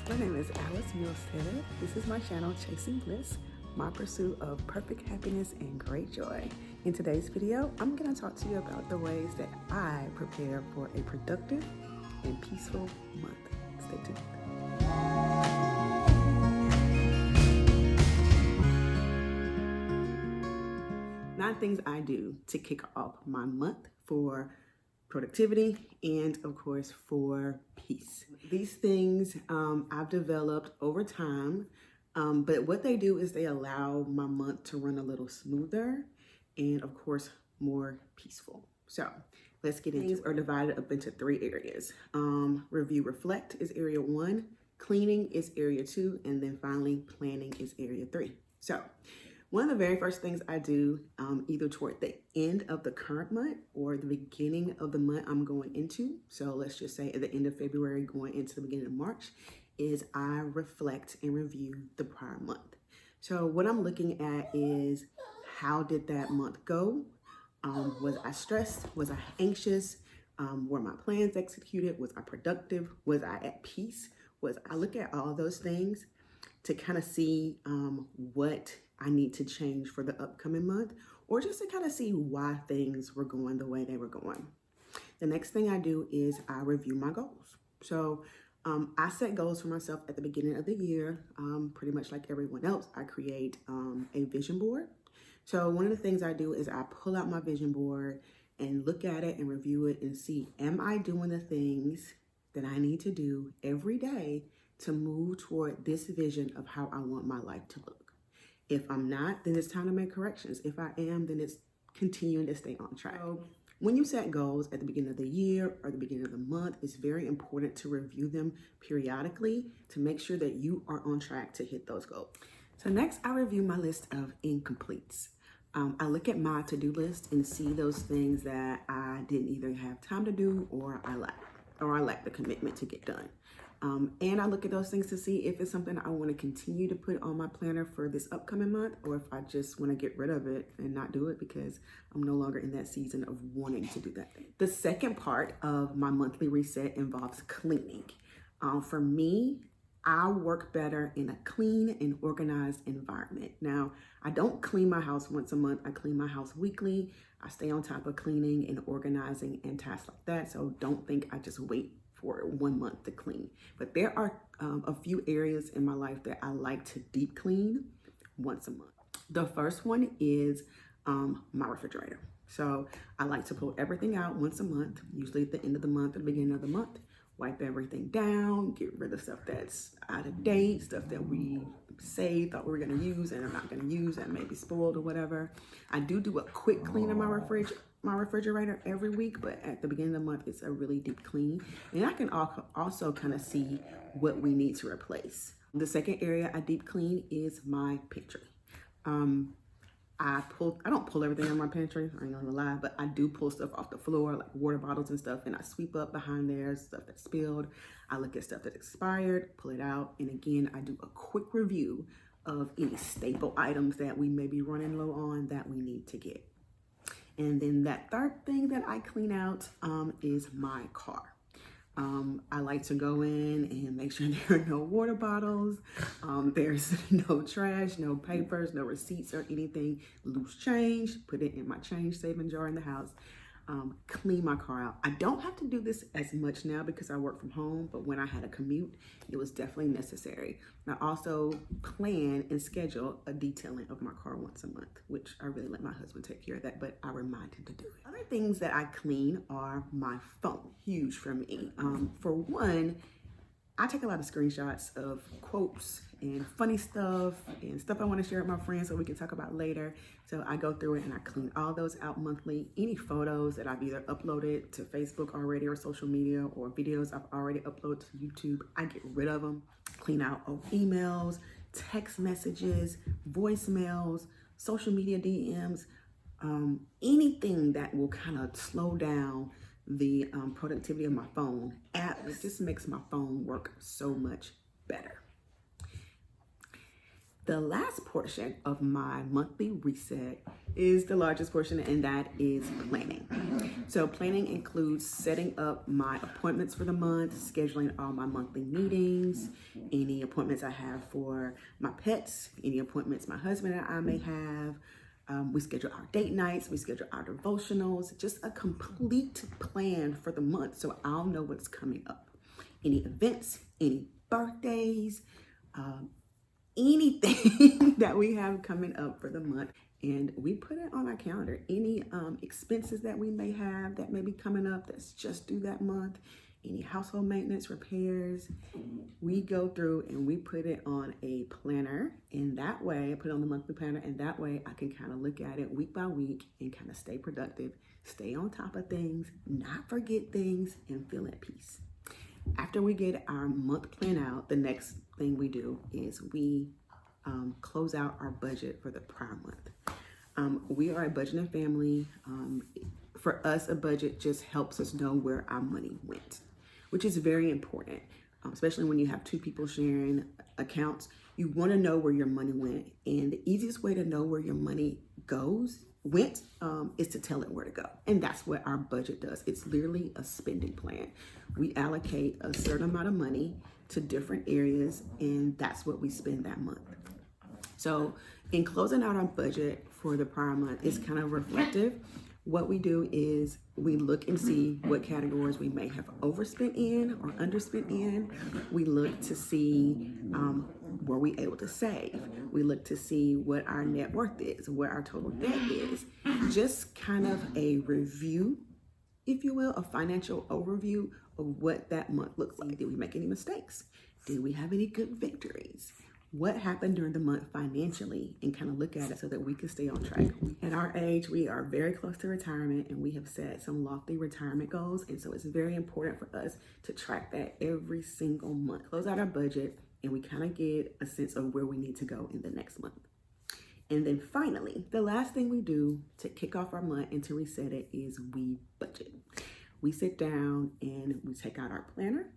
My name is Alice Milstead. This is my channel, Chasing Bliss, my pursuit of perfect happiness and great joy. In today's video, I'm going to talk to you about the ways that I prepare for a productive and peaceful month. Stay tuned. 9 things I do to kick off my month for productivity and, of course, for peace. These things I've developed over time, but what they do is they allow my month to run a little smoother and, of course, more peaceful. So let's get into it. These are divided up into 3 areas. Review, reflect is area 1, cleaning is area 2, and then finally planning is area 3. So one of the very first things I do, either toward the end of the current month or the beginning of the month I'm going into, so let's just say at the end of February going into the beginning of March, is I reflect and review the prior month. So what I'm looking at is, how did that month go? Was I stressed? Was I anxious? Were my plans executed? Was I productive? Was I at peace? I look at all those things to kind of see what I need to change for the upcoming month, or just to kind of see why things were going the way they were going. The next thing I do is I review my goals. So I set goals for myself at the beginning of the year. Pretty much like everyone else, I create a vision board. So one of the things I do is I pull out my vision board and look at it and review it and see, am I doing the things that I need to do every day to move toward this vision of how I want my life to look? If I'm not, then it's time to make corrections. If I am, then it's continuing to stay on track. So when you set goals at the beginning of the year or the beginning of the month, it's very important to review them periodically to make sure that you are on track to hit those goals. So next, I review my list of incompletes. I look at my to-do list and see those things that I didn't either have time to do or I lack the commitment to get done. And I look at those things to see if it's something I want to continue to put on my planner for this upcoming month, or if I just want to get rid of it and not do it because I'm no longer in that season of wanting to do that thing. The second part of my monthly reset involves cleaning. For me, I work better in a clean and organized environment. Now, I don't clean my house once a month. I clean my house weekly. I stay on top of cleaning and organizing and tasks like that. So don't think I just wait for 1 month to clean. But there are a few areas in my life that I like to deep clean once a month. The first one is my refrigerator. So I like to pull everything out once a month, usually at the end of the month or the beginning of the month. Wipe everything down, get rid of stuff that's out of date, stuff that we thought we were gonna use and are not gonna use, that may be spoiled or whatever. I do a quick clean of my refrigerator every week, but at the beginning of the month, it's a really deep clean. And I can also kind of see what we need to replace. The second area I deep clean is my pantry. I don't pull everything in my pantry, I ain't gonna lie, but I do pull stuff off the floor, like water bottles and stuff, and I sweep up behind there, stuff that's spilled. I look at stuff that's expired, pull it out, and again, I do a quick review of any staple items that we may be running low on that we need to get. And then that third thing that I clean out is my car. I like to go in and make sure there are no water bottles, there's no trash, no papers, no receipts or anything, loose change, put it in my change saving jar in the house, clean my car out. I don't have to do this as much now because I work from home, but when I had a commute, it was definitely necessary. I also plan and schedule a detailing of my car once a month, which I really let my husband take care of that, but I remind him to do it. Other things that I clean are my phone, huge for me. For one, I take a lot of screenshots of quotes and funny stuff and stuff I want to share with my friends so we can talk about later. So I go through it and I clean all those out monthly. Any photos that I've either uploaded to Facebook already or social media, or videos I've already uploaded to YouTube, I get rid of them. Clean out old emails, text messages, voicemails, social media DMs, anything that will kind of slow down the productivity of my phone. It just makes my phone work so much better. The last portion of my monthly reset is the largest portion, and that is planning. So planning includes setting up my appointments for the month, scheduling all my monthly meetings, any appointments I have for my pets, any appointments my husband and I may have. We schedule our date nights, we schedule our devotionals, just a complete plan for the month so I'll know what's coming up. Any events, any birthdays, anything that we have coming up for the month, and we put it on our calendar. Any expenses that we may have that may be coming up that's just due that month, any household maintenance, repairs, we go through and we put it on a planner, and that way I put it on the monthly planner, and that way I can kind of look at it week by week and kind of stay productive, stay on top of things, not forget things, and feel at peace. After we get our month plan out, the next thing we do is we close out our budget for the prior month. We are a budgeting family. For us, a budget just helps us know where our money went, which is very important, especially when you have two people sharing accounts. You want to know where your money went, and the easiest way to know where your money went is to tell it where to go. And that's what our budget does. It's literally a spending plan. We allocate a certain amount of money to different areas, and that's what we spend that month. So in closing out our budget for the prior month, it's kind of reflective. What we do is we look and see what categories we may have overspent in or underspent in. We look to see were we able to save. We look to see what our net worth is, what our total debt is. Just kind of a review, if you will, a financial overview of what that month looks like. Did we make any mistakes? Did we have any good victories? What happened during the month financially, and kind of look at it so that we can stay on track. At our age, we are very close to retirement, and we have set some lofty retirement goals. And so it's very important for us to track that every single month. Close out our budget, and we kind of get a sense of where we need to go in the next month. And then finally, the last thing we do to kick off our month and to reset it is we budget. We sit down and we take out our planner,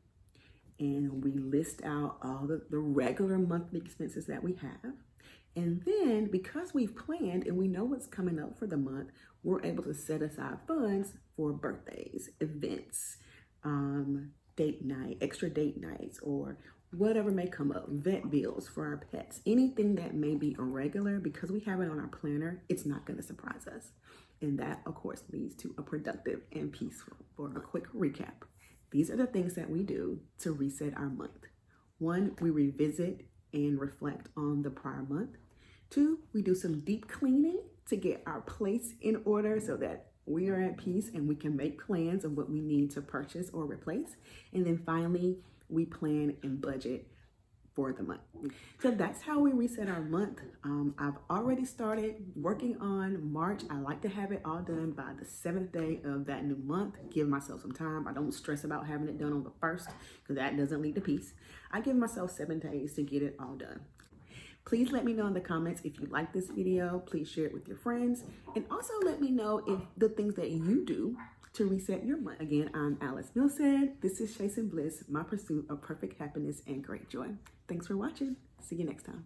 and we list out all the regular monthly expenses that we have. And then because we've planned and we know what's coming up for the month, we're able to set aside funds for birthdays, events, date night, extra date nights, or whatever may come up, vet bills for our pets, anything that may be irregular. Because we have it on our planner, it's not going to surprise us. And that, of course, leads to a productive and peaceful. For a quick recap, these are the things that we do to reset our month. 1, we revisit and reflect on the prior month. 2, we do some deep cleaning to get our place in order so that we are at peace and we can make plans of what we need to purchase or replace. And then finally, we plan and budget for the month. So that's how we reset our month. I've already started working on March. I like to have it all done by the 7th day of that new month. Give myself some time. I don't stress about having it done on the 1st because that doesn't lead to peace. I give myself 7 days to get it all done. Please let me know in the comments if you like this video. Please share it with your friends. And also let me know if the things that you do to reset your month. Again, I'm Alice Millsad. This is Chasing Bliss, my pursuit of perfect happiness and great joy. Thanks for watching. See you next time.